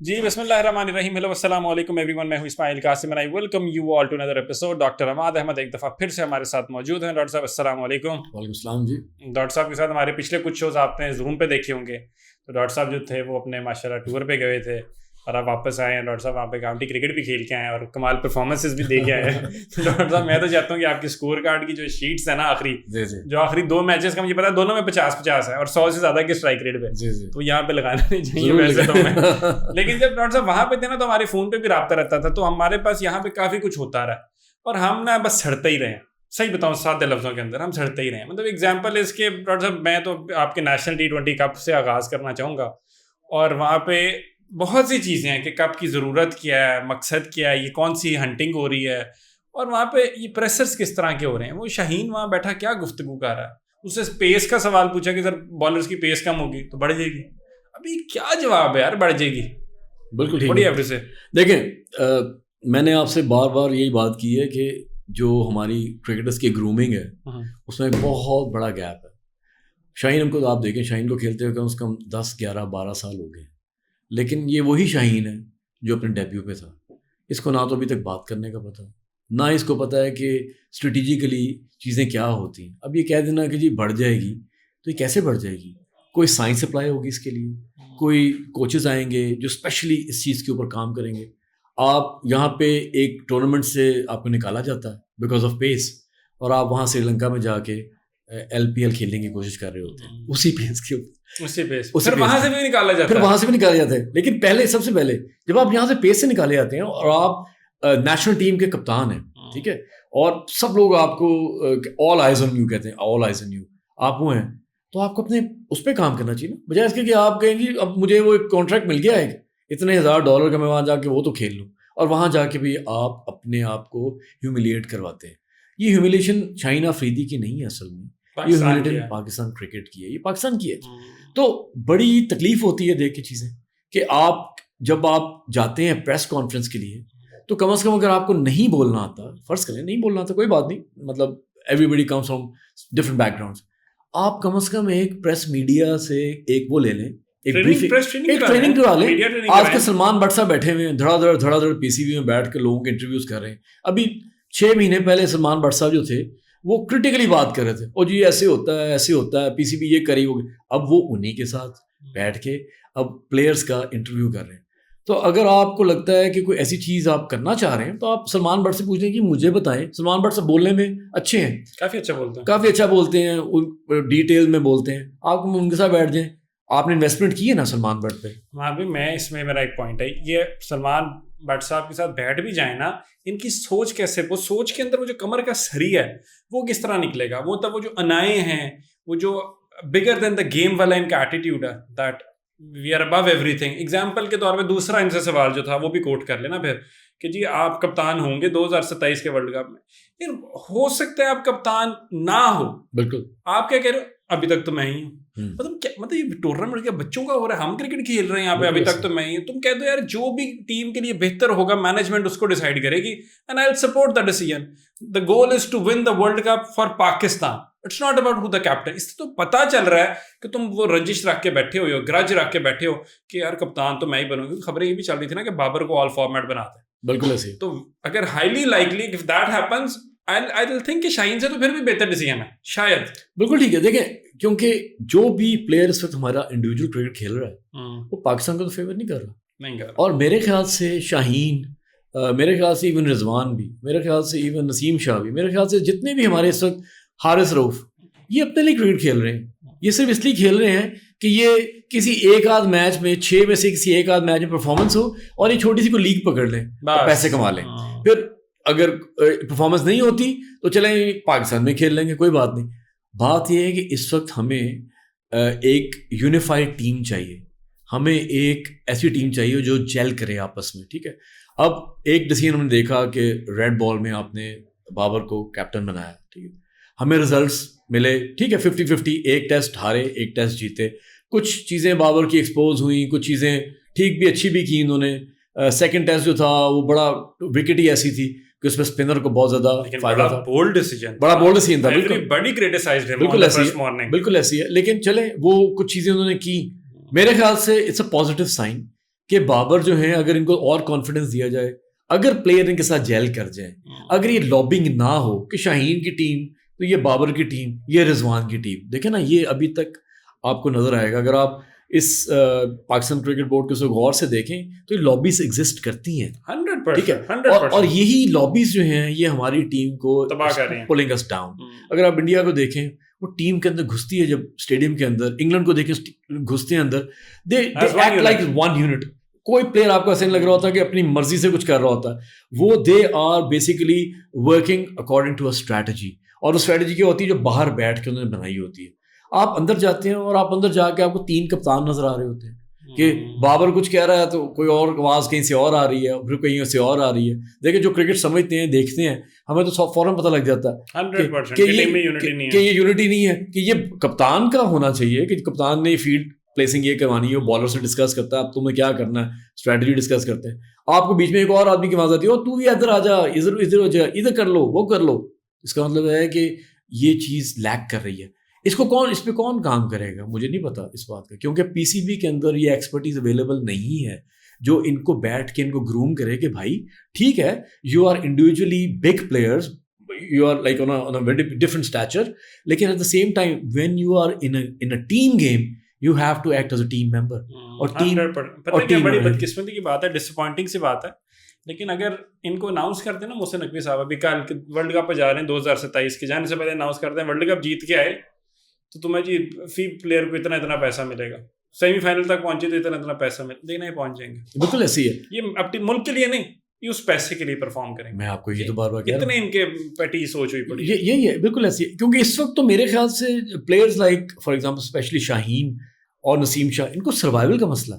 جی بسم اللہ الرحمن الرحیم. ہیلو السلام علیکم ایوری ون. میں ہوں Ismail Qasim and I welcome you all to another episode. Doctor Imad Ahmed ایک دفعہ پھر سے ہمارے ساتھ موجود ہیں. ڈاکٹر صاحب السلام علیکم. وعلیکم السلام جی. ڈاکٹر صاحب کے ساتھ ہمارے پچھلے کچھ شوز آپ نے زوم پہ دیکھے ہوں گے. تو ڈاکٹر صاحب جو تھے وہ اپنے ماشاء اللہ ٹور پہ گئے تھے اور اب واپس آئے ہیں. ڈاکٹر صاحب وہاں پہ کاؤنٹی کرکٹ بھی کھیل کے آئے ہیں اور کمال پرفارمنسز بھی دے کے آئے ہیں. ڈاکٹر صاحب میں تو چاہتا ہوں کہ آپ کی اسکور کارڈ کی جو شیٹس ہیں نا آخری جو آخری 2 میچز کا مجھے پتا ہے دونوں میں 50-50 ہے اور 100 سے زیادہ کے اسٹرائک ریٹ پہ تو یہاں پہ لگانا نہیں چاہیے ویسے تو میں. لیکن جب ڈاکٹر صاحب وہاں پہ تھے نا تو ہمارے فون پہ بھی رابطہ رہتا تھا تو ہمارے پاس یہاں پہ کافی کچھ ہوتا رہا اور ہم نا بس سڑتے ہی رہے. صحیح بتاؤں سادہ لفظوں کے اندر ہم سڑتے ہی رہے. مطلب ایگزامپل اس کے ڈاکٹر صاحب میں تو آپ کے نیشنل T20 کپ سے آغاز کرنا چاہوں گا اور وہاں پہ بہت سی چیزیں ہیں کہ کب کی ضرورت کیا ہے, مقصد کیا ہے, یہ کون سی ہنٹنگ ہو رہی ہے اور وہاں پہ یہ پریسرز کس طرح کے ہو رہے ہیں. وہ شاہین وہاں بیٹھا کیا گفتگو کر رہا ہے, اس سے پیس کا سوال پوچھا کہ سر بالرز کی پیس کم ہوگی تو بڑھ جائے گی. ابھی کیا جواب ہے یار, بڑھ جائے گی. بالکل ٹھیک بڑی ایوریج سے دیکھیں میں نے آپ سے بار بار یہی بات کی ہے کہ جو ہماری کرکٹرز کی گرومنگ ہے اس میں بہت بڑا گیپ ہے. شاہین ہم کو تو آپ دیکھیں, شاہین کو کھیلتے ہوئے کم از کم 10-11-12 سال ہو گئے, لیکن یہ وہی شاہین ہے جو اپنے ڈیبیو پہ تھا. اس کو نہ تو ابھی تک بات کرنے کا پتہ, نہ اس کو پتہ ہے کہ اسٹریٹجیکلی چیزیں کیا ہوتی ہیں. اب یہ کہہ دینا کہ جی بڑھ جائے گی تو یہ کیسے بڑھ جائے گی؟ کوئی سائنس اپلائی ہوگی اس کے لیے, کوئی کوچز آئیں گے جو اسپیشلی اس چیز کے اوپر کام کریں گے. آپ یہاں پہ ایک ٹورنامنٹ سے آپ کو نکالا جاتا ہے بیکاز آف پیس اور آپ وہاں سری لنکا میں جا کے LPL کھیلنے کی کوشش کر رہے ہوتے ہیں اسی پیس کے اوپر, پھر وہاں سے بھی نکالا جاتا ہے. پھر وہاں سے بھی نکالے جاتے ہیں. لیکن پہلے سب سے پہلے جب آپ یہاں سے پیس سے نکالے جاتے ہیں اور آپ نیشنل ٹیم کے کپتان ہیں, ٹھیک ہے, اور سب لوگ آپ کو آل آئیز آن یو کہتے ہیں, آل آئیز آن یو آپ وہ ہیں, تو آپ کو اپنے اس پہ کام کرنا چاہیے نا, بجائے اس کے کہ آپ کہیں گے اب مجھے وہ ایک کانٹریکٹ مل گیا ہے اتنے $1000 کا, میں وہاں جا کے وہ تو کھیل لوں, اور وہاں جا کے بھی آپ اپنے آپ کو ہیوملیٹ کرواتے ہیں. یہ ہیوملیشن شاہین آفریدی کی نہیں ہے اصل میں, یہ ہیوملیشن پاکستان کرکٹ کی ہے, یہ پاکستان کی ہے. تو بڑی تکلیف ہوتی ہے دیکھ کے چیزیں کہ آپ جب آپ جاتے ہیں پریس کانفرنس کے لیے تو کم از کم اگر آپ کو نہیں بولنا آتا, فرض کریں نہیں بولنا آتا, کوئی بات نہیں, مطلب everybody comes from different backgrounds, آپ کم از کم ایک پریس میڈیا سے ایک وہ لے لیں, ایک ٹریننگ کروا لیں. آج کے سلمان بٹ صاحب بیٹھے ہوئے ہیں دھڑا دھڑ PCB میں بیٹھ کے لوگوں کے انٹرویوز کر رہے ہیں. ابھی 6 مہینے پہلے سلمان بٹ صاحب جو تھے وہ کرٹیکلی بات کر رہے تھے, اور جی ایسے ہوتا ہے ایسے ہوتا ہے, PCB یہ کری ہوگی. اب وہ انہیں کے ساتھ بیٹھ کے اب پلیئرس کا انٹرویو کر رہے ہیں. تو اگر آپ کو لگتا ہے کہ کوئی ایسی چیز آپ کرنا چاہ رہے ہیں تو آپ سلمان بٹ سے پوچھ لیں کہ مجھے بتائیں. سلمان بٹ صاحب بولنے میں اچھے ہیں, کافی اچھا بولتے ہیں, ڈیٹیل میں بولتے ہیں. آپ ان کے ساتھ بیٹھ جائیں, آپ نے انویسٹمنٹ کی ہے نا سلمان بٹ پہ. وہاں بھی میں اس میں میرا ایک پوائنٹ ہے, یہ سلمان بٹ صاحب کے ساتھ بیٹھ بھی جائیں نا, ان کی سوچ کیسے, وہ سوچ کے اندر وہ جو کمر کا سری ہے وہ کس طرح نکلے گا. وہ تب وہ جو انائے ہیں, وہ جو بگر دین دا گیم والا ان کا ایٹیٹیوڈ ہے, دیٹ وی آر ابو ایوری تھنگ. ایگزامپل کے طور پہ دوسرا ان سے سوال جو تھا وہ بھی کوٹ کر لینا پھر کہ جی آپ کپتان ہوں گے 2027 کے ورلڈ کپ میں. یار ہو سکتا ہے آپ کپتان نہ ہو, بالکل آپ کیا کہہ رہے ہو, ابھی تک تو میں ہی ہوں. مطلب یہ ٹورنامنٹ کیا بچوں کا ہو رہا ہے, ہم کرکٹ کھیل رہے ہیں یہاں پہ, ابھی تک تو میں ہی ہوں. تم کہہ دو یار جو بھی ٹیم کے لیے بہتر ہوگا مینجمنٹ اس کو ڈیسائیڈ کرے گی, and I will support the decision. The goal is to win the world cup for Pakistan, it's not about who the captain. اس سے تو پتا چل رہا ہے کہ تم وہ رنجش رکھ کے بیٹھے ہوئے ہو, گرج رکھ کے بیٹھے ہو کہ یار کپتان تو میں ہی بنوں گی. خبریں یہ بھی چل رہی تھی نا کہ بابر کو آل فارمیٹ بناتے ہیں. بالکل ایسے. تو اگر highly likely if that happens I will think کہ شاہین سے تو پھر بھی بہتر ڈیسیژن ہے شاید. بالکل ٹھیک ہے. دیکھیں کیونکہ جو بھی پلیئر اس وقت ہمارا انڈیویجول کرکٹ کھیل رہا ہے وہ پاکستان کو تو فیور نہیں کر رہا. اور میرے خیال سے شاہین, میرے خیال سے ایون رضوان بھی, میرے خیال سے ایون نسیم شاہ بھی, میرے خیال سے جتنے بھی ہمارے اس وقت حارث رؤف, یہ اپنے لیے کرکٹ کھیل رہے ہیں. یہ صرف اس لیے کھیل رہے ہیں کہ یہ کسی ایک آدھ میچ میں 6 میں سے کسی ایک آدھ میچ میں پرفارمنس ہو اور یہ چھوٹی سی کوئی لیگ پکڑ لیں, پیسے کما لیں. پھر اگر پرفارمنس نہیں ہوتی تو چلیں پاکستان میں کھیل لیں گے, کوئی بات نہیں. بات یہ ہے کہ اس وقت ہمیں ایک یونیفائڈ ٹیم چاہیے, ہمیں ایک ایسی ٹیم چاہیے جو جیل کرے آپس میں, ٹھیک ہے. اب ایک ڈیسیژن ہم نے دیکھا کہ ریڈ بال میں آپ نے بابر کو کیپٹن بنایا, ٹھیک ہے, ہمیں ریزلٹس ملے, ٹھیک ہے, 50-50, ایک ٹیسٹ ہارے ایک ٹیسٹ جیتے. کچھ چیزیں بابر کی ایکسپوز ہوئیں, کچھ چیزیں ٹھیک بھی اچھی بھی کی انہوں نے. سیکنڈ ٹیسٹ جو تھا وہ بڑا وکٹ ہی ایسی تھی کہ اس میں اسپنر کو بہت زیادہ فائدہ تھا. بولڈ ڈیسیژن تھا, بالکل ایسی ہے. لیکن چلیں وہ کچھ چیزیں انہوں نے کی, میرے خیال سے اٹس اے پازیٹیو سائن کہ بابر جو ہیں اگر ان کو اور کانفیڈنس دیا جائے, اگر پلیئر ان کے ساتھ جیل کر جائیں, اگر یہ لابنگ نہ ہو کہ شاہین کی ٹیم تو یہ بابر کی ٹیم, یہ رضوان کی ٹیم, دیکھیں نا یہ ابھی تک آپ کو نظر آئے گا. اگر آپ اس پاکستان کرکٹ بورڈ کے غور سے دیکھیں تو یہ لابیز ایگزسٹ کرتی ہیں 100%, ٹھیک ہے, اور یہی لابیز جو ہیں یہ ہماری ٹیم کو تباہ کر رہی ہیں, پولنگ اس ڈاؤن. اگر آپ انڈیا کو دیکھیں وہ ٹیم کے اندر گھستی ہے, جب اسٹیڈیم کے اندر انگلینڈ کو دیکھیں گھستے ہیں اندر, they act like one unit. کوئی پلیئر آپ کو ایسا نہیں لگ رہا ہوتا کہ اپنی مرضی سے کچھ کر رہا ہوتا ہے, وہ they are basically working according to a strategy, اور وہ اسٹریٹجی کیا ہوتی ہے جو باہر بیٹھ کے انہوں نے بنائی ہوتی ہے. آپ اندر جاتے ہیں اور آپ اندر جا کے آپ کو 3 کپتان نظر آ رہے ہوتے ہیں کہ بابر کچھ کہہ رہا ہے تو کوئی اور آواز کہیں سے اور آ رہی ہے, پھر کہیں سے اور آ رہی ہے. دیکھیں جو کرکٹ سمجھتے ہیں دیکھتے ہیں ہمیں تو فوراً پتہ لگ جاتا ہے کہ یہ یونٹی نہیں ہے, کہ یہ کپتان کا ہونا چاہیے کہ کپتان نے فیلڈ پلیسنگ یہ کروانی ہے, بالر سے ڈسکس کرتا ہے اب تمہیں کیا کرنا ہے, اسٹریٹجی ڈسکس کرتے ہیں. آپ کو بیچ میں ایک اور آدمی کی آواز آتی ہے اور تو بھی ادھر آ جا, ادھر ہو جا, ادھر کر لو, وہ کر لو. اس کا مطلب ہے کہ یہ چیز لیک کر رہی ہے. اس پہ کون کام کرے گا مجھے نہیں پتا اس بات کا, کیونکہ پی سی بی کے اندر یہ ایکسپرٹیز اویلیبل نہیں ہے جو ان کو بیٹھ کے ان کو گروم کرے کہ بھائی ٹھیک ہے you are individually big players, you are like on a very different stature, لیکن at the same time when you are in a team game you have to act as a team member. اور team پتہ کیا بڑی بدقسمتی کی بات ہے, ڈسپوائنٹنگ سی بات ہے, لیکن اگر ان کو اناؤنس کرتے ہیں نا, محسن نقوی صاحب ابھی کل ورلڈ کپ پہ جا رہے ہیں 2027 کے, جانے سے پہلے اناؤنس کرتے ہیں ورلڈ کپ جیت کے آئے تو تمہیں جی فی پلیئر کو اتنا پیسہ ملے گا, سیمی فائنل تک پہنچے تو اتنا پیسہ دینا ہی پہنچ جائیں گے. بالکل ایسی ہے, یہ اپنے ملک کے لیے نہیں, یہ اس پیسے کے لیے پرفارم کریں گے. میں آپ کو یہ تو بار بار کہہ رہا ہوں, اتنے ان کے پیٹی سوچ ہوئی پڑی, یہی ہے بالکل ایسی ہے. کیونکہ اس وقت تو میرے خیال سے players like for example especially Shaheen اور نسیم شاہ, ان کو سروائیول کا مسئلہ,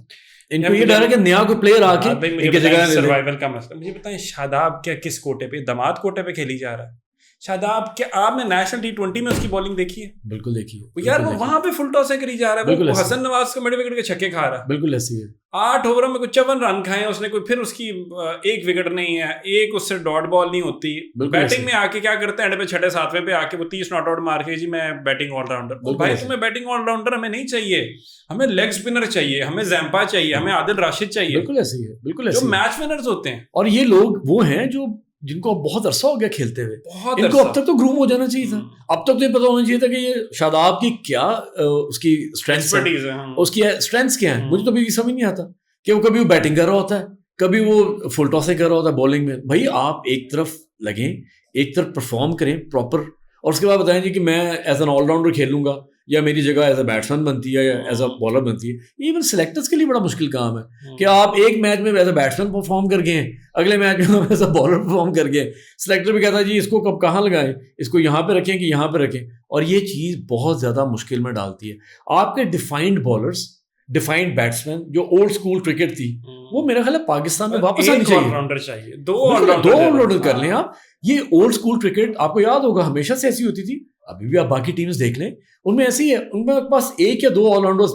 ان کو یہ ڈر ہے کہ نیا کوئی پلیئر آ کے ان کی جگہ سروائیول کا مسئلہ. مجھے بتائیں شاداب کیا کس کوٹے پہ, دماد کوٹے پہ کھیلی جا رہا ہے شاداب, کیا آپ نے نیشنل T20 میں اس کی بالنگ دیکھی ہے؟ بالکل دیکھی ہے یار, وہ وہاں پہ فل ٹاس کری جا رہا ہے, وہ حسن نواز کو مڈ وکٹ کے چھکے کھا رہا ہے. بالکل ایسی ہے, 8 اووروں میں کوئی 54 رن کھائے ہیں اس نے, کوئی پھر اس کی 1 وکٹ نہیں ہے, ایک اس سے ڈاٹ بال نہیں ہوتی. بیٹنگ میں آ کے کیا کرتے ہیں اینڈ پہ 6 7ویں پہ آ کے وہ 30 ناٹ آؤٹ مار کے جی میں بیٹنگ آل راؤنڈر. بھائی تمہیں بیٹنگ آل راؤنڈر ہمیں نہیں چاہیے, ہمیں لیگ اسپنر چاہیے, ہمیں زیمپا چاہیے, ہمیں عادل راشد چاہیے. بالکل ایسی ہے, بالکل ایسی جو میچ ونرز ہوتے ہیں. اور یہ لوگ وہ ہیں جو جن کو بہت عرصہ ہو گیا کھیلتے ہوئے, ان کو اب تک تو گروم ہو جانا چاہیے تھا. اب تک تو یہ پتا ہونا چاہیے تھا کہ یہ شاداب کی کیا اس کی اسٹرینتھس ہیں, اس کی اسٹرینتھس کیا ہیں. مجھے تو ابھی سمجھ نہیں آتا کہ وہ کبھی وہ بیٹنگ کر رہا ہوتا ہے, کبھی وہ فل ٹاسیں کر رہا ہوتا ہے بالنگ میں. بھائی آپ ایک طرف لگیں, ایک طرف پرفارم کریں پراپر, اور اس کے بعد بتائیں جی کہ میں ایز این آل راؤنڈر کھیلوں گا یا میری جگہ ایز اے بیٹسمین بنتی ہے یا ایز اے بالر بنتی ہے. ایون سلیکٹرز کے لیے بڑا مشکل کام ہے کہ آپ ایک میچ میں ایز اے بیٹسمین پرفارم کر گئے, اگلے میچ میں ایز اے بالر پرفارم کر گئے. سلیکٹر بھی کہتا ہے جی اس کو کب کہاں لگائیں, اس کو یہاں پہ رکھیں کہ یہاں پہ رکھیں, اور یہ چیز بہت زیادہ مشکل میں ڈالتی ہے. آپ کے ڈیفائنڈ بالرز, ڈیفائنڈ بیٹسمین جو اولڈ اسکول کرکٹ تھی, وہ میرا خیال ہے پاکستان میں واپس آنی چاہیے. 2 آل راؤنڈر کر لیں آپ. یہ اولڈ اسکول کرکٹ آپ کو یاد ہوگا ہمیشہ سے ایسی ہوتی تھی, ابھی بھی آپ باقی ٹیمز دیکھ لیں ان میں ایسی ہے, ان میں پاس 1 یا 2 آل راؤنڈرز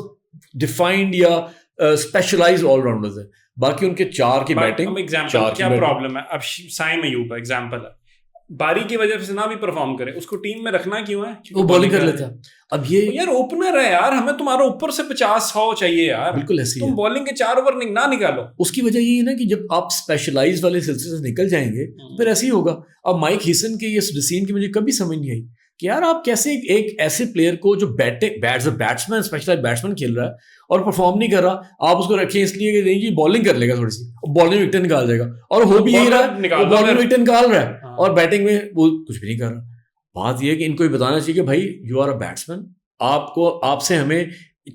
ڈیفائنڈ یا اسپیشلائزڈ آل راؤنڈرز ہیں, باقی ان کے 4 کی بیٹنگ. کیا پرابلم ہے اب سائم ایوب ایگزامپل ہے, باری کی وجہ سے نہ بھی پرفارم کرے, اس کو ٹیم میں رکھنا کیوں ہے؟ وہ بالنگ کر لیتا. اب یہ یار اوپنر ہے یار, ہمیں تمہارا اوپر سے 50-100 چاہیے یار. بالکل ایسی تم بالنگ کے 4 اوور نہ نکالو. اس کی وجہ یہ ہے نا کہ جب آپ اسپیشلائز والے سلسلے سے نکل جائیں گے پھر ایسے ہی ہوگا. اب مائک ہیسن کی یہ ڈسین کی مجھے کبھی سمجھ نہیں آئی کہ یار آپ کیسے ایک ایسے پلیئر کو جو بیٹسمین اسپیشلائز بیٹسمین کھیل رہا ہے اور پرفارم نہیں کر رہا, آپ اس کو رکھیں اس لیے کہ نہیں جی بالنگ کر لے گا تھوڑی سی, بالنگ وکٹیں نکال دے گا, اور ہو بھی یہی رہا ہے, بالنگ وکٹیں نکال رہا ہے اور بیٹنگ میں وہ کچھ بھی نہیں کر رہا. بات یہ ہے کہ ان کو یہ بتانا چاہیے کہ بھائی یو آر اے بیٹسمین, آپ سے ہمیں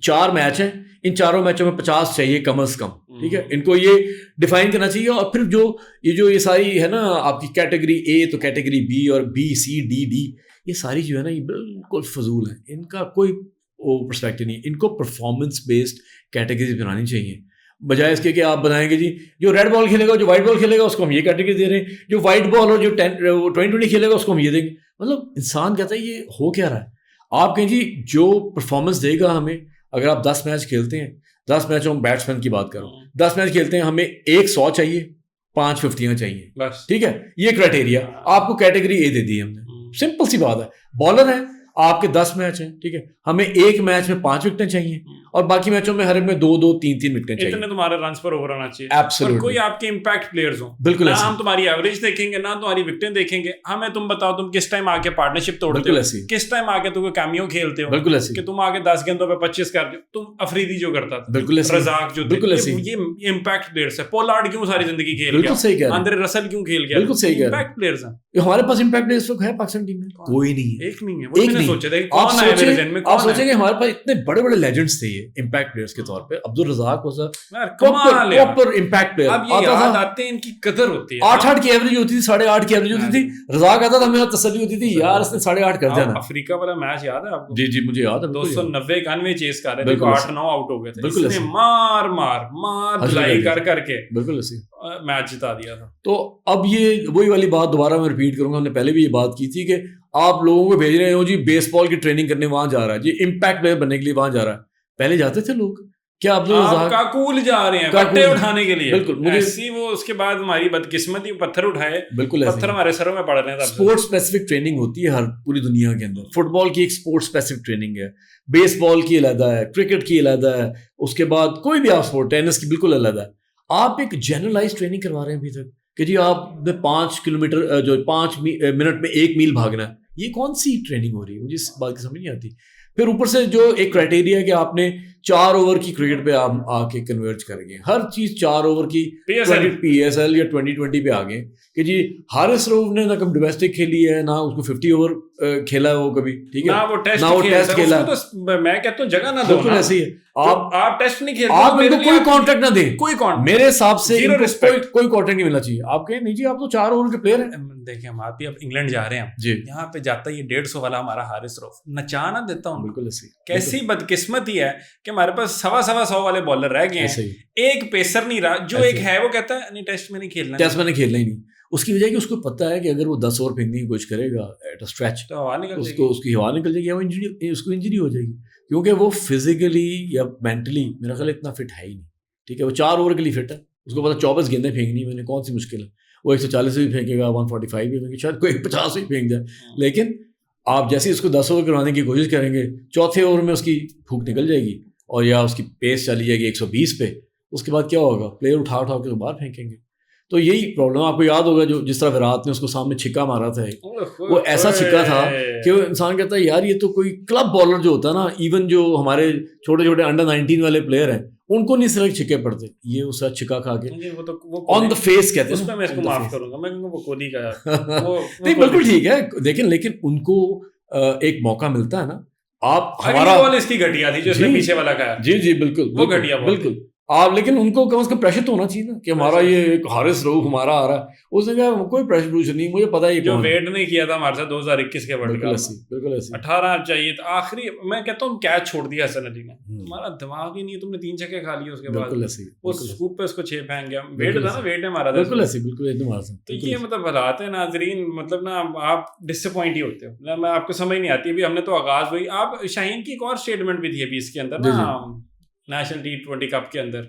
4 میچ ہیں, ان 4 میچوں میں 50 چاہیے کم از کم, ٹھیک ہے. ان کو یہ ڈیفائن کرنا چاہیے. اور پھر جو یہ ساری ہے نا آپ کی کیٹیگری A تو کیٹیگری B اور B C D D, یہ ساری جو ہے نا یہ بالکل فضول ہیں, ان کا کوئی پرسپیکٹو نہیں. ان کو پرفارمنس بیسڈ کیٹیگریز بنانی چاہیے, بجائے اس کے کہ آپ بنائیں گے جی جو ریڈ بال کھیلے گا, جو وائٹ بال کھیلے گا اس کو ہم یہ کیٹیگری دے رہے ہیں, جو وائٹ بال اور جو 20-20 کھیلے گا اس کو ہم یہ دیں گے. مطلب انسان کہتا ہے یہ ہو کیا رہا ہے. آپ کہیں جی جو پرفارمنس دے گا ہمیں, اگر آپ 10 میچ کھیلتے ہیں, 10 میچوں میں بیٹسمین کی بات کروں, 10 میچ کھیلتے ہیں, ہمیں 100 چاہیے, 5 50 چاہیے بس, ٹھیک ہے. یہ کرائٹیریا آپ کو کیٹیگری A دے دی ہم نے, سمپل سی بات ہے. بالر ہے آپ کے 10 میچ ہیں, ٹھیک ہے, ہمیں ایک میچ میں 5 وکٹیں چاہیے اور باقی میچوں میں ہر ایک میں 2-2 3-3 وکٹیں چاہیے. اتنے تمہارے رنس پر اوور آنا چاہیے, Absolutely. اور کوئی آپ کے امپیکٹ پلیئرز ہوں. بالکل نہ ہم تمہاری ایوریج دیکھیں گے, نہ تمہاری وکٹیں دیکھیں گے, ہمیں تم بتاؤ تم کس ٹائم آ کے پارٹنرشپ توڑتے ہو, کس ٹائم آ کے تم کیمیو کھیلتے ہو, بالکل ایسے کہ تم آ کے 10 گیندوں پہ 25 کر دو. تم افریدی جو کرتا تھا, بالکل ایسے, رزاق جو یہ امپیکٹ پلیئرز ہیں. پولارڈ کیوں ساری زندگی کھیل گیا, بالکل صحیح کہہ رہے ہیں, آندرے رسل کیوں کھیل گیا, بالکل صحیح کہہ رہے ہیں. امپیکٹ پلیئرز ہیں. ہمارے پاس امپیکٹ پلیئرز ہے پاکستان ٹیم میں, کوئی نہیں ہے, ایک نہیں ہے. وہ میں نے سوچا تھا کہ کون ہے میرے ذہن میں, آپ سوچیں گے ہمارے پاس اتنے بڑے بڑے لیجنڈز تھے یہ امپیکٹ پلیئرز کے طور پہ. Abdul Razzaq was proper impact player. اب یہ یاد آتے ہیں ان کی قدر ہوتی ہے. 8-8 کی ایوریج ہوتی تھی, 8.5 کی ایوریج ہوتی تھی. رزاق آتا تھا, ہمیں تسلی ہوتی تھی یار اس نے 8.5 کر دینا. افریقہ والا میچ یاد ہے آپ کو؟ جی جی مجھے یاد ہے. 290 چیز کر رہے تھے, 8-9 آؤٹ ہو گئے تھے. بالکل اس نے مار دلائی کر کے بالکل ایسے میچ جتا دیا تھا. تو اب یہ وہی والی بات دوبارہ میں ریپیٹ کروں گا, ہم نے پہلے بھی یہ بات کی تھی کہ آپ لوگوں کو بھیج رہے ہو جی بیس بال کی ٹریننگ کرنے وہاں جا رہا ہے, جی امپیکٹ پلیئر بننے کے لیے وہاں جا رہا ہے. پہلے جاتے تھے لوگ, کیا عبدالرزاق کاکول جا رہے ہیں بٹے اٹھانے کے لیے. بالکل مجھے ایسی وہ اس کے بعد ہماری بدقسمتی پتھر اٹھائے, بالکل پتھر ہمارے سروں میں پڑ رہے ہیں. اسپورٹ اسپیسیفک ٹریننگ ہوتی ہے ہر پوری دنیا کے اندر. فٹ بال کی ایک اسپورٹ اسپیسیفک ٹریننگ ہے, بیس بال کی علیحدہ ہے, کرکٹ کی علیحدہ ہے, اس کے بعد کوئی بھی آپ اسپورٹ, ٹینس کی بالکل علیحدہ ہے. آپ ایک جنرلائز ٹریننگ کروا رہے ہیں ابھی تک کہ جی آپ نے 5 کلومیٹر جو 5 منٹ میں 1 میل بھاگنا ہے. یہ کون سی ٹریننگ ہو رہی ہے, مجھے اس بات کی سمجھ نہیں آتی. پھر اوپر سے جو ایک کرائٹیریا ہے کہ آپ نے 4 اوور کی کرکٹ پہ آپ آ کے کنورٹ کر گئے, ہر چیز 4 اوور کی پی ایس ایل یا 2020 پہ آ گئے کہ جی حارث رؤف نے نہ کبھی ڈومیسٹک کھیلی ہے, نہ اس کو 50 اوور کھیلا ہے وہ کبھی, ٹھیک ہے, نہ وہ ٹیسٹ کھیلا. میں کہتا ہوں جگہ نہ دو, بالکل ایسے ہی ہے. آپ ٹیسٹ نہیں کھیلتے, آپ ان کو کوئی کانٹریکٹ نہ دیں, کوئی کانٹریکٹ میرے حساب سے کوئی کانٹریکٹ نہیں ملنا چاہیے. آپ کہیں نہیں جی آپ تو 4 اوور کے پلیئر ہیں. دیکھیں ہم آپ انگلینڈ جا رہے ہیں جی, یہاں پہ جاتا ہے یہ 150 والا ہمارا حارث رؤف, نچا نہ دیتا ہوں. بالکل ایسے کیسی بدقسمتی ہے کہ ہمارے پاس 100 والے بالر رہ گئے ہیں, ایک پیسر نہیں رہا. جو ایک ہے وہ کہتا ہے نہیں ٹیسٹ میں نہیں کھیلنا, ٹیسٹ میں نہیں کھیلنا ہی نہیں. اس کی وجہ کہ اس کو پتا ہے کہ اگر وہ 10 اوور پھینکنے کی کوشش کرے گا ایٹ اے اسٹریچ تو اس کی ہوا نکل جائے گی, اس کو انجری ہو جائے گی, کیونکہ وہ فزیکلی یا مینٹلی میرا خیال اتنا فٹ ہے ہی نہیں. ٹھیک ہے, وہ 4 اوور کے لیے فٹ ہے, اس کو پتا 24 گیندیں پھینکنی میں نے, کون سی مشکل ہے. وہ 140 بھی پھینکے گا, 145 بھی پھینکے, شاید کوئی 50 بھی پھینک جائے. لیکن آپ جیسے اس کو 10 اوور کروانے کی کوشش کریں گے, چوتھے اوور میں اس کی پھونک نکل جائے گی اور یا اس کی پیس چلی جائے گی 120 پہ. اس کے بعد کیا ہوگا, پلیئر اٹھا کے باہر پھینکیں گے. تو یہی پرابلم آپ کو یاد ہوگا جو جس طرح وراٹ نے اس کو سامنے چھکا مارا تھا, وہ ایسا چھکا تھا کہ وہ انسان کہتا ہے یار یہ تو کوئی کلب بالر جو ہوتا ہے نا, ایون جو ہمارے چھوٹے انڈر 19 والے پلیئر ہیں ان کو نہیں صرف چھکے پڑتے, یہ اس کا چھکا کھا کے آن دا فیس کہتے ہیں. اس میں اس کو معاف کروں گا, میں کہوں گا وہ کوہلی کا نہیں بالکل ٹھیک ہے, لیکن ان کو ایک موقع ملتا ہے نا. آپ ہمارا بال اس کی گھٹیا تھی جو اس نے پیچھے والا کھایا, جی جی بالکل وہ گھٹیا بالکل. آپ لیکن ان کو کم از کم پریشر تو ہونا چاہیے نا کہ ہمارا یہ ایک حارث رؤف ہمارا آ رہا ہے. اس نے کہا کوئی پریشر نہیں, مجھے پتا ہے جو ویٹ نہیں کیا تھا ہمارے ساتھ 2021 کے ورلڈ کپ, بالکل 18 چاہیے تھا آخری. میں کہتا ہوں کیچ چھوڑ دیا حسن علی نے, تمہارا دماغ ہی نہیں, تم نے 3 چھکے کھا لیے اس کے بعد, اس سکوپ پہ اس کو 6 پھینک گیا. ویٹ تھا نا, ویٹ نے مارا تھا. بالکل ایسے بالکل. تو یہ مطلب حالات ہیں ناظرین, مطلب نا آپ ڈس اپوائنٹ ہی ہوتے ہو, میں آپ کو سمجھ نہیں آتی. ابھی ہم نے تو آغاز ہوئی, آپ شاہین کی ایک اور اسٹیٹمنٹ بھی تھی ابھی اس کے اندر نا, نیشنل T20 کپ کے اندر.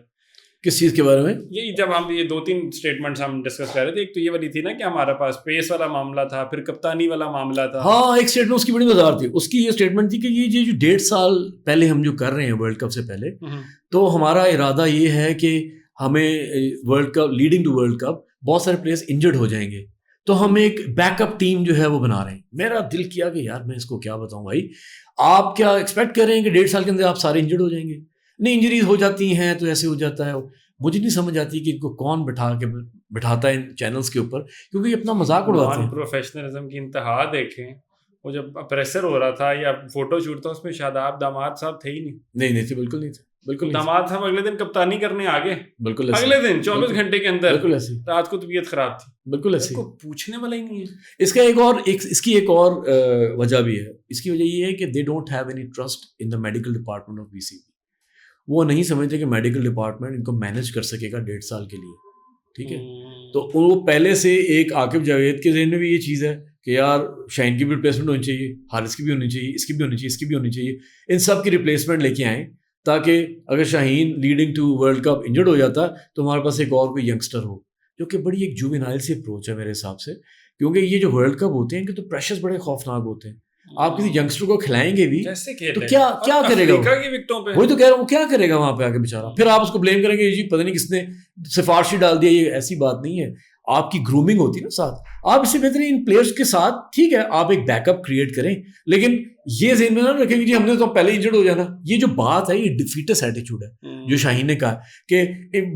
کس چیز کے بارے میں؟ یہی جب ہم یہ 2-3 اسٹیٹمنٹس ہم ڈسکس کر رہے تھے. ایک تو یہ والی تھی نا کہ ہمارے پاس پیس والا معاملہ تھا, پھر کپتانی والا معاملہ تھا. ہاں ایک اسٹیٹمنٹ اس کی بڑی مزار تھی. اس کی یہ اسٹیٹمنٹ تھی کہ یہ جو 1.5 سال پہلے ہم جو کر رہے ہیں ورلڈ کپ سے پہلے, تو ہمارا ارادہ یہ ہے کہ ہمیں world cup leading to world cup بہت سارے پلیئرس انجرڈ ہو جائیں گے, تو ہم ایک بیک اپ ٹیم جو ہے وہ بنا رہے ہیں. میرا دل کیا کہ یار میں اس کو کیا بتاؤں بھائی, آپ کیا ایکسپیکٹ کر رہے ہیں کہ 1.5 سال کے اندر آپ سارے انجرڈ ہو جائیں گے؟ نہیں, انجریز ہو جاتی ہیں تو ایسے ہو جاتا ہے. مجھے نہیں سمجھ آتی کہ ان کو کون بٹھاتا ہے ان چینلز کے اوپر, کیونکہ یہ اپنا مذاق اڑاتے ہیں. پروفیشنلزم کی انتہا دیکھیں, وہ جب پریسر ہو رہا تھا یا فوٹو شوٹ تھا, اس میں شاداب داماد صاحب تھے ہی نہیں تھے, بالکل نہیں تھے. بالکل داماد صاحب اگلے دن کپتانی کرنے آگے, بالکل اگلے دن 24 گھنٹے کے اندر, بالکل ایسے رات کو طبیعت خراب تھی, بالکل ایسے, کو پوچھنے والا ہی نہیں ہے. اس کی ایک اور وجہ بھی ہے. اس کی وجہ یہ ہے کہ they don't have any trust in the medical department of BCB. وہ نہیں سمجھتے کہ میڈیکل ڈپارٹمنٹ ان کو مینیج کر سکے گا 1.5 سال کے لیے. ٹھیک ہے, تو وہ پہلے سے ایک عاقب جاوید کے ذہن میں بھی یہ چیز ہے کہ یار شاہین کی بھی ریپلیسمنٹ ہونی چاہیے, حارث کی بھی ہونی چاہیے, اس کی بھی ہونی چاہیے, اس کی بھی ہونی چاہیے. ان سب کی ریپلیسمنٹ لے کے آئیں, تاکہ اگر Shaheen leading to world cup injured ہو جاتا تو ہمارے پاس ایک اور کوئی ینگسٹر ہو, جو کہ بڑی ایک جووینائل سی اپروچ ہے میرے حساب سے. کیونکہ یہ جو ورلڈ کپ ہوتے ہیں کہ تو پریشرز بڑے خوفناک ہوتے ہیں. آپ کسی یگسٹر کو کھلائیں گے بھی کیسے تو کیا کرے گا افریقہ کی وکٹوں پہ؟ وہی تو کہہ رہا ہوں، وہ کیا کرے گا وہاں پہ آ کے بیچارہ؟ پھر آپ اس کو بلیم کریں گے جی پتہ نہیں کس نے سفارشی ڈال دیا. یہ ایسی بات نہیں ہے. آپ کی گرومنگ ہوتی ہے نا ساتھ. آپ اس سے بہتر ان پلیئرس کے ساتھ ٹھیک ہے آپ ایک بیک اپ کریٹ کریں، لیکن یہ ذہن میں نہ رکھیں کہ جی ہم نے تو پہلے انجرڈ ہو جانا. یہ جو بات ہے یہ ڈیفیٹس ایٹیچیوڈ ہے جو شاہین نے کہا کہ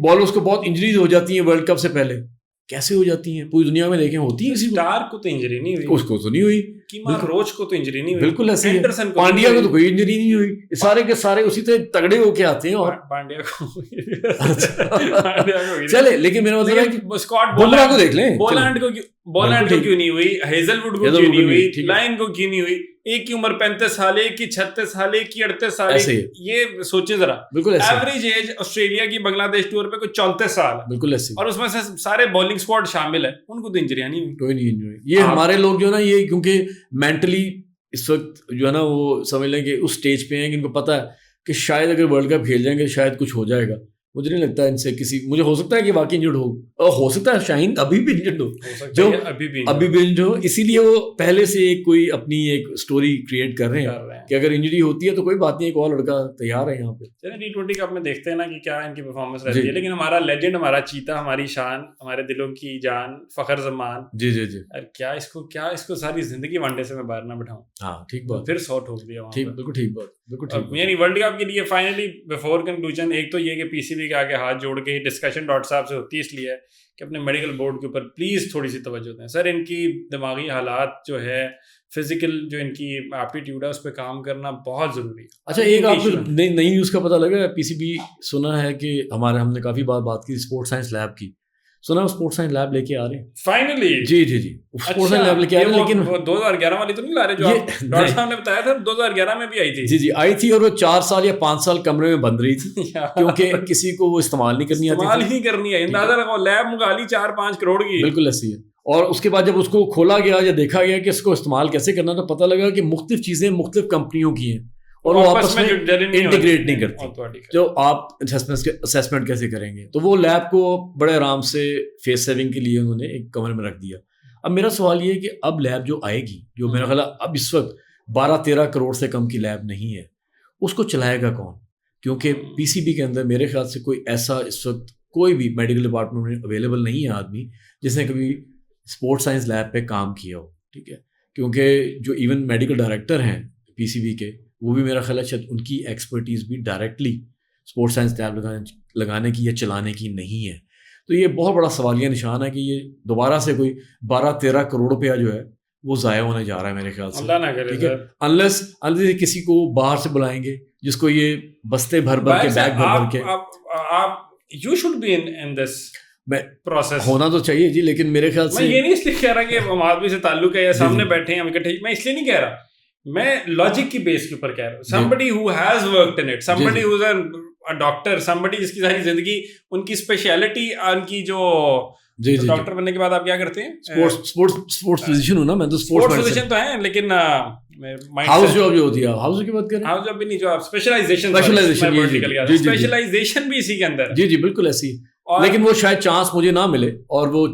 بالرز کو بہت انجریز ہو جاتی ہیں ورلڈ کپ سے پہلے. کیسے ہو جاتی ہیں؟ پوری دنیا میں دیکھیں ہوتی ہیں. اسٹار کو تو انجری نہیں ہوئی، اس کو تو نہیں ہوئی، کیمار روچ کو تو انجری نہیں ہوئی، بالکل ایسے ہی. پانڈیا کو تو کوئی انجری نہیں ہوئی. سارے کے سارے اسی طرح تگڑے ہو کے آتے ہیں. اور پانڈیا کو چلے، لیکن میرا مطلب ہے کہ اسکاٹ بمراہ کو دیکھ لیں. بولینڈ کو کیوں نہیں ہوئی، ہیزل ووڈ کو کیوں نہیں ہوئی، لائن کو کیوں نہیں ہوئی. ایک کی عمر 35 سال، ایک کی 36 سال، ایک کی 38 سال. یہ سوچے ذرا، بالکل ایوریج ایج آسٹریلیا کی بنگلہ دیش ٹور پہ کوئی 34 سال، بالکل ایسے، اور اس میں سے سارے بالنگ اسکواڈ شامل ہے. ان کو تو انجریاں نہیں ہوئی، کوئی نہیں انجری. یہ ہمارے لوگ جو ہے نا یہ کیونکہ مینٹلی اس وقت جو ہے نا وہ سمجھ لیں کہ اس سٹیج پہ ہیں کہ ان کو پتہ ہے کہ شاید اگر ورلڈ کپ کھیل جائیں گے شاید کچھ ہو جائے گا. مجھے نہیں لگتا ان سے کسی، مجھے ہو سکتا ہے کہ واقعی انجرڈ ہو سکتا ہے شاہین ابھی بھی انجرڈ ہو، جو ابھی بھی انجرڈ ہو. اسی لیے وہ پہلے سے کوئی اپنی ایک سٹوری کریٹ کر رہے ہیں کہ اگر انجری ہوتی ہے تو کوئی بات نہیں، ایک اور لڑکا تیار ہے یہاں پہ. چلیں T20 کپ میں دیکھتے ہیں نا کہ کیا ان کی پرفارمنس رہتی ہے. لیکن ہمارا لیجنڈ، ہمارا چیتا، ہماری شان، ہمارے دلوں کی جان فخر زمان، جی جی جی، کیا اس کو ساری زندگی ون ڈے سے میں باہر نہ بٹھاؤں. ہاں ٹھیک بات، پھر 100 ٹھوک دیا وہاں. بالکل ٹھیک بات، بالکل ٹھیک. یعنی ورلڈ کپ کے لیے فائنلی بیفور کنکلوژن ایک تو یہ کہ پی سی بی کے آگے ہاتھ جوڑ کے ڈسکشن ڈاکٹر صاحب سے ہوتی ہے اس لیے کہ اپنے میڈیکل بورڈ کے اوپر پلیز تھوڑی سی توجہ دیں سر. ان کی دماغی حالات جو ہے، فزیکل جو ان کی ایپٹیٹیوڈ ہے، اس پہ کام کرنا بہت ضروری ہے. اچھا ایک آپ کو نئی نیوز کا پتہ لگا، پی سی بی سنا ہے کہ ہم نے کافی بات کی اسپورٹس سائنس لیب کی، سنا اسپورٹس سائنس لیب لے کے آ رہے ہیں فائنلی. جی جی جی اسپورٹس سائنس لیب لے کے آ رہے ہیں، لیکن 2011 والی تو نہیں لا رہے جو ڈاکٹر صاحب نے بتایا تھا 2011 میں بھی آئی تھی. جی جی آئی تھی، اور وہ 4 سال یا 5 سال کمرے میں بند رہی تھی کیونکہ کسی کو وہ استعمال نہیں کرنی آتی، استعمال نہیں کرنی ہے. اندازہ لگاؤ لیب منگا لی 4-5 کروڑ کی. بالکل ایسی ہے. اور اس کے بعد جب اس کو کھولا گیا یا دیکھا گیا کہ اس کو استعمال کیسے کرنا، تو پتہ لگا کہ مختلف چیزیں مختلف کمپنیوں کی ہیں اور وہ آپس میں انٹیگریٹ نہیں کرتی. جو آپ اسیسمنٹ کیسے کریں گے، تو وہ لیب کو بڑے آرام سے فیس سیونگ کے لیے انہوں نے ایک کمرے میں رکھ دیا. اب میرا سوال یہ ہے کہ اب لیب جو آئے گی، جو میرا خیال اب اس وقت 12-13 کروڑ سے کم کی لیب نہیں ہے، اس کو چلائے گا کون؟ کیونکہ پی سی بی کے اندر میرے خیال سے کوئی ایسا اس وقت کوئی بھی میڈیکل ڈپارٹمنٹ میں اویلیبل نہیں ہے آدمی جس نے کبھی اسپورٹس سائنس لیب پہ کام کیا ہو. ٹھیک ہے، کیونکہ جو ایون میڈیکل ڈائریکٹر ہیں پی سی بی کے، وہ بھی میرا خیال ہے شاید ان کی ایکسپرٹیز بھی ڈائریکٹلی اسپورٹس سائنس لیب لگانے کی یا چلانے کی نہیں ہے. تو یہ بہت بڑا سوالیہ نشان ہے کہ یہ دوبارہ سے کوئی 12-13 کروڑ روپیہ جو ہے وہ ضائع ہونے جا رہا ہے میرے خیال سے. ٹھیک ہے، انلیس کسی کو باہر سے بلائیں گے جس کو یہ بستے بھر کے بیگ بھر کے you should be in this process. ہونا تو چاہیے جی، لیکن میرے خیال سے میں یہ نہیں اس لیے کہہ رہا کہ ہم آدمی سے تعلق ہے یا سامنے بیٹھے ہیں ہم اکٹھے، میں اس لیے نہیں کہہ رہا، میں لاجک کی بیس کے اوپر کہہ رہا ہوں. somebody who has worked in it, somebody who is a doctor, somebody جس کی ساری زندگی ان کی اسپیشلٹی، ان کی جو ڈاکٹر بننے کے بعد آپ کیا کرتے ہیں؟ اسپورٹس فزیشین ہوں نا میں، تو اسپورٹس فزیشین تو ہیں، لیکن ہاؤس جاب جو ہوتی ہے، ہاؤس کی بات کریں، ہاؤس جاب بھی نہیں، جو آپ اسپیشلائزیشن بھی اسی کے اندر. جی جی بالکل ایسی. لیکن وہ شاید چانس مجھے نہ ملے، اور وہ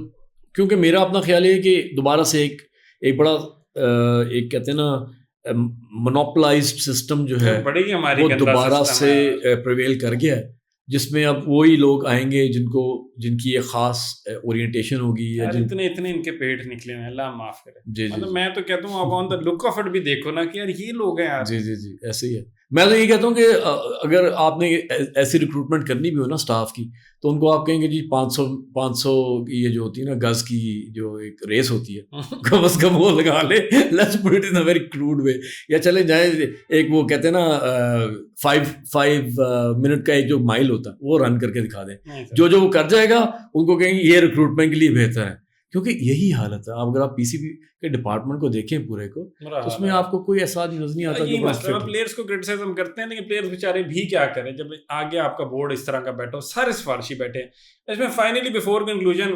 کیونکہ میرا اپنا خیال ہے کہ دوبارہ سے ایک بڑا ایک کہتے ہیں نا مونوپلائزڈ سسٹم جو ہے وہ دوبارہ سے پریویل کر گیا ہے، جس میں اب وہی لوگ آئیں گے جن کی ایک خاص اورینٹیشن ہوگی. اتنے ان کے پیٹ نکلے ہیں، اللہ معاف کرے. جی جی میں تو کہتا ہوں آپ آن دا لک آف اٹ بھی دیکھو نا کہ یار یہ لوگ ہیں. جی جی جی ایسے ہی ہے. میں تو یہ کہتا ہوں کہ اگر آپ نے ایسی ریکروٹمنٹ کرنی بھی ہو نا اسٹاف کی، تو ان کو آپ کہیں گے جی 500 یہ جو ہوتی ہے نا گز کی جو ایک ریس ہوتی ہے، کم از کم وہ لگا لے، let's put it in a very crude way. یا چلے جائیں ایک وہ کہتے ہیں نا 5 منٹ کا ایک جو مائل ہوتا ہے وہ رن کر کے دکھا دیں. جو وہ کر جائے گا ان کو کہیں گے یہ ریکروٹمنٹ کے لیے بہتر ہے. کیونکہ یہی حالت ہے. آپ اگر آپ پی سی بی کے ڈپارٹمنٹ کو دیکھیں پورے کو، اس میں آپ کو کوئی احساس نظر نہیں آتا. یہ مسئلہ پلیئرس کو کرٹیسائز ہم کرتے ہیں، لیکن پلیئرس بیچارے بھی کیا کریں جب آگے آپ کا بورڈ اس طرح کا بیٹھا ہو، سارے سفارشی بیٹھے ہیں. اس میں فائنلی بیفور کنکلوژن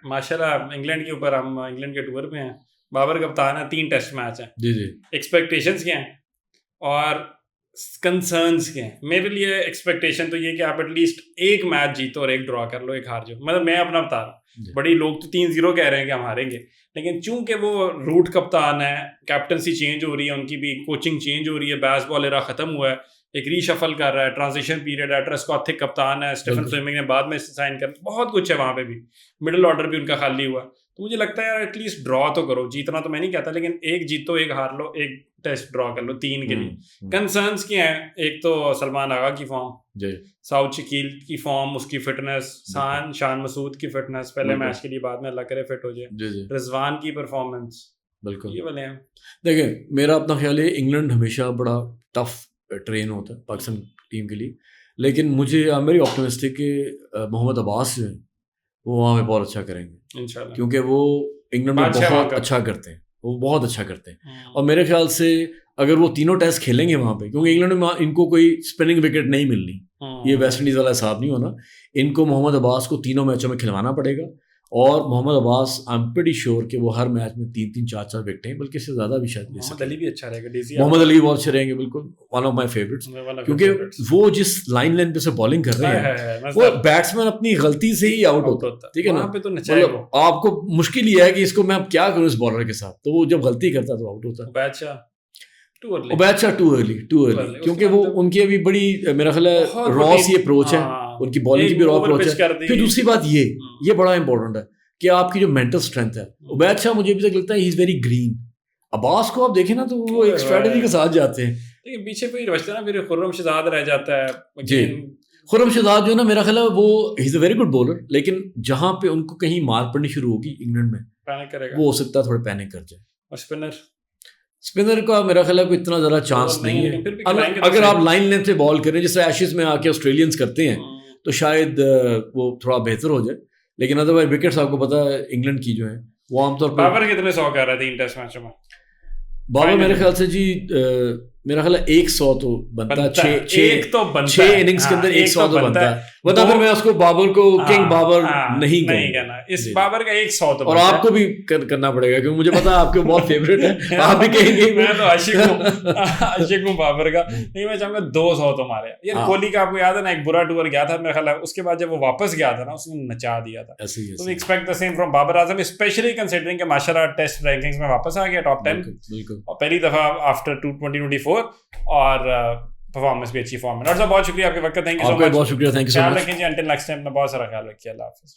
ماشاء اللہ انگلینڈ کے اوپر، ہم انگلینڈ کے ٹور پہ ہیں، بابر کپتان ہے، 3 ٹیسٹ میچ ہیں. جی جی ایکسپیکٹیشنز کیا ہیں، اور کنسرنس کے ہیں میرے لیے. ایکسپیکٹیشن تو یہ کہ آپ ایٹ لیسٹ ایک میچ جیتو اور ایک ڈرا کر لو, ایک ہار جاؤ. مطلب میں اپنا بتا رہا ہوں, بڑی لوگ تو 3-0 کہہ رہے ہیں کہ ہم ہاریں گے, لیکن چونکہ وہ روٹ کپتان ہے, کیپٹنسی چینج ہو رہی ہے ان کی بھی, کوچنگ چینج ہو رہی ہے, بیس بال ایرا ختم ہوا ہے, ایک ری شفل کر رہا ہے, ٹرانزیشن پیریڈ ہے, ٹرسکوتھک کپتان ہے, اسٹیفن فلیمنگ نے بعد میں سائن کر, بہت کچھ ہے وہاں پہ بھی, مڈل آرڈر بھی ان کا خالی ہوا. تو مجھے لگتا ہے یار ایٹ لیسٹ ڈرا تو کرو, جیتنا تو میں نہیں کہتا, لیکن ایک جیتو ایک ہار لو, ایک ٹیسٹ ڈرا کر لو 3 کے لیے. کنسرنس کیا ہیں, ایک تو سلمان آغا کی فارم, سعود شکیل کی فارم, اس کی فٹنس, شان مسعود کی فٹنس پہلے میچ کے لیے, بعد میں اللہ کرے فٹ ہو جائے, رضوان کی پرفارمنس, بالکل یہ والے ہیں. دیکھیں میرا اپنا خیال ہے انگلینڈ ہمیشہ بڑا ٹف ٹرین ہوتا ہے پاکستان ٹیم کے لیے, لیکن مجھے میری آپٹمسٹک کہ محمد عباس جو ہیں وہ وہاں پہ بہت اچھا کریں گے انشاءاللہ, کیونکہ وہ انگلینڈ میں بہت اچھا کرتے ہیں, وہ بہت اچھا کرتے ہیں. اور میرے خیال سے اگر وہ تینوں ٹیسٹ کھیلیں گے وہاں پہ, کیونکہ انگلینڈ میں ان کو کوئی اسپننگ وکٹ نہیں ملنی, یہ ویسٹ انڈیز والا حساب نہیں ہونا, ان کو محمد عباس کو تینوں میچوں میں کھلوانا پڑے گا. اور محمد عباس آئی ایم پریٹی شیور کہ وہ ہر میچ میں 3-3 4-4 وکٹیں, بلکہ اس سے زیادہ بھی شاید لے سکتے ہیں. محمد علی بھی اچھا رہے گا, محمد علی بہت اچھے رہیں گے, بالکل ون آف مائی فیوریٹس, کیونکہ وہ جس لائن لین پہ سے بالنگ کر رہے ہیں وہ بیٹسمین اپنی غلطی سے ہی آؤٹ ہوتا ہے, ٹھیک ہے نا. مطلب آپ کو مشکل یہ ہے کہ اس کو میں اب کیا کروں اس بالر کے ساتھ, تو وہ جب غلطی کرتا ہے تو آؤٹ ہوتا ہے. عبید شاہ ٹو ارلی, کیونکہ وہ ان کی ابھی بڑی میرا خیال ہے را سی اپروچ ہے, ان کی بالنگ کی بھی را اپروچ ہے. پھر دوسری بات یہ بڑا امپورٹنٹ ہے کہ آپ کی جو مینٹل اسٹرینتھ ہے. عبید شاہ مجھے ابھی تک لگتا ہے ہی از ویری گرین. عباس کو آپ دیکھیں نا تو وہ ایک اسٹریٹجی کے ساتھ جاتے ہیں, لیکن پیچھے کوئی بچتا نا, پھر خرم شہزاد رہ جاتا ہے. جی خرم شہزاد جو ہے نا میرا خیال ہے وہ ہی از اے ویری گڈ بولر, لیکن جہاں پہ ان کو کہیں مار پڑنی شروع ہوگی انگلینڈ میں پینک کرے گا, وہ ہو سکتا ہے تھوڑا پینک کر جائے. اور اسپنر کا میرا خیال ہے کوئی اتنا زیادہ چانس نہیں ہے. اگر آپ لائن لینتھ پہ بال کریں جیسے ایشز میں آ کے آسٹریلینز کرتے ہیں تو شاید وہ تھوڑا بہتر ہو جائے, لیکن ادروائز وکٹس آپ کو پتا ہے انگلینڈ کی جو ہیں وہ عام طور پر. بابر کتنے 100 کر رہے تھے 3 ٹیسٹ میچوں میں؟ بابر میرے خیال سے جی میرا خیال ہے 100 تو بنتا ہے, 6 اننگز کے اندر 100 تو بنتا ہے. ورنہ پھر میں اس کو بابر کو کنگ بابر نہیں کہنا, اس بابر کا 100 تو. اور آپ کو بھی کرنا پڑے گا کیونکہ مجھے پتا ہے آپ کے بہت فیوریٹ ہے, آپ بھی کہیں گے. میں تو عاشق ہوں بابر کا. نہیں میں چاہوں گا 200 تو مارے. یار کوہلی کا آپ کو یاد ہے نا, ایک برا ٹور گیا تھا میرا خیال ہے, اس کے بعد جب وہ واپس گیا تھا نا اس نے نچا دیا تھا. تو we expect the same from Babar Azam, especially considering کہ ماشاءاللہ ٹیسٹ رینکنگز میں واپس آ گیا ٹاپ 10 اور پہلی دفعہ آفٹر 2024, اور پرفارمنس بھی اچھی فارم میں. ڈاکٹر صاحب بہت شکریہ آپ کے وقت کا, تھینک یو سو مچ. بہت شکریہ, تھینک یو سو مچ. خیال رکھیں جی, انٹل نیکسٹ ٹائم, اپنا بہت سارا خیال رکھیے, اللہ حافظ.